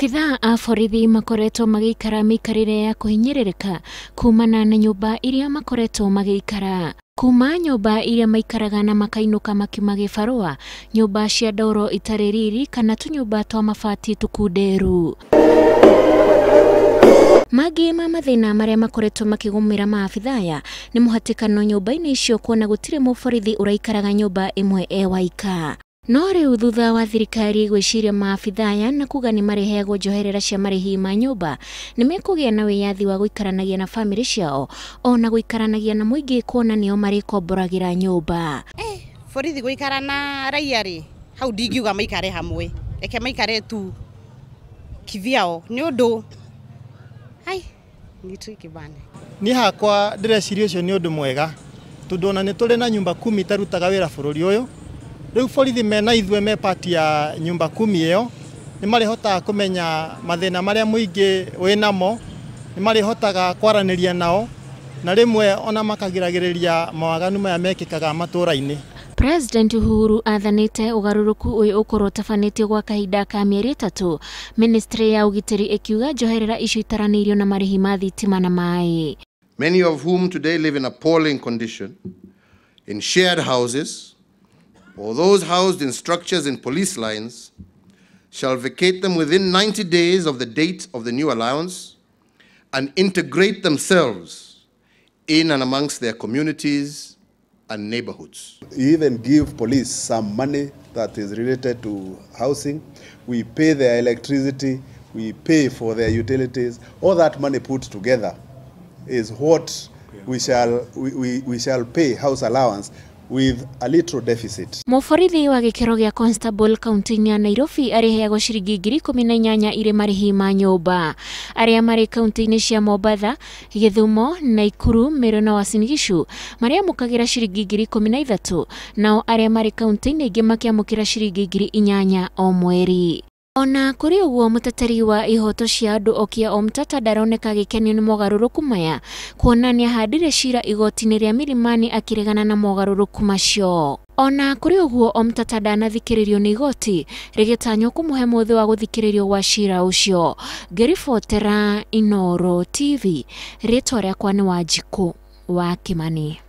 Maabitha a borithi makoretwo magĩikara mĩikarĩre ya kũhinyĩrĩrĩka kumana na nyũmba iria makoretwo magĩikara. Kuma nyũmba iria maikaraga na makainũka makiuma gĩbarũa, nyũmba cia ndoro itarĩ riri kana tũnyũmba twa mabati tũkunderu. Mangĩ ma mathĩna marĩa makoretwo makĩgũmĩra maabitha aya nĩ mũhatĩkano nyũmba-inĩ icio kuona gũtirĩ mũborithi ũraikaraga nyũmba ĩmwe waika. No rĩu thutha wa thirikari gwĩciria maabitha aya na kuga nĩ mareheagwo njoherera cia marĩhi ma nyũmba, nĩ mekũgĩa na wĩyathi wa gũikaranagia na bamĩrĩ ciao ona gũikaranagia na mũingĩ kuona nĩo marĩkomboragĩra nyũmba. Borithi gũikara na raia rĩ, hau ndingiuga maikare hamwe, reke maikare tu kivyao nĩ ũndũ niĩ hakwa ndĩreciria ũcio nĩ ũndũ mwega tondũ ona nĩ tũrĩ na nyumba 10 itarutaga wĩra bũrũri ũyũ. Rĩu borithi mena ithuĩ me pati ya nyumba 10 ĩyo nĩ marĩhotaga kũmenya mathĩna marĩa mũingĩ wĩnamo, nĩ marĩhotaga kwaranĩria nao na rĩmwe ona makagiragĩrĩria mawaganu maya mekĩkaga matũra-inĩ. President Uhuru athanĩte ũgarũrũku ũyũ ũkorwo tabanĩtio gwa kahinda ka mĩeri 3, Ministry ya ũgitĩri ĩkiuga njoherera icio itaranĩirio na marĩhi ma thitima na maĩ. Many of whom today live in appalling condition in shared houses or those housed in structures in police lines shall vacate them within 90 days of the date of the new allowance and integrate themselves in and amongst their communities and neighborhoods. We even give police some money that is related to housing. We pay their electricity, we pay for their utilities. All that money put together is what we shall pay house allowance with a little deficit. Mũborithi wa gĩkĩro gĩa Constable kaunti-inĩ ya Nairobi arĩheagwo ciringi 18,000 irĩ marĩhi ma nyũmba. Arĩa marĩ kaunti-inĩ cia Mombasa, Gĩthumo, Nakuru, Meru na Uasin Gishu marĩamũkagĩra ciringi 13,000, nao arĩa marĩ kaunti-inĩ ingĩ makĩamũkĩra ciringi 8,000 o mweri. Ona kũrĩ ũguo mũteteri wa ihoto cia andũ Okia Omtata ndaroneka gĩkenio nĩ mogarũrũku maya, kuona nĩ ahandire cira igoti-inĩ rĩa Milimani akĩregana na mogarũrũku macio. Ona kũrĩ ũguo Omtata ndanathikĩrĩrio nĩ igoti rĩgĩtanywo kũmũhe mũthĩ wa gũthikĩrĩrio gwa cira ũcio. Ngĩribotera Inooro TV, rĩtwa rĩakwa nĩ Wanjikũ wa Kimani.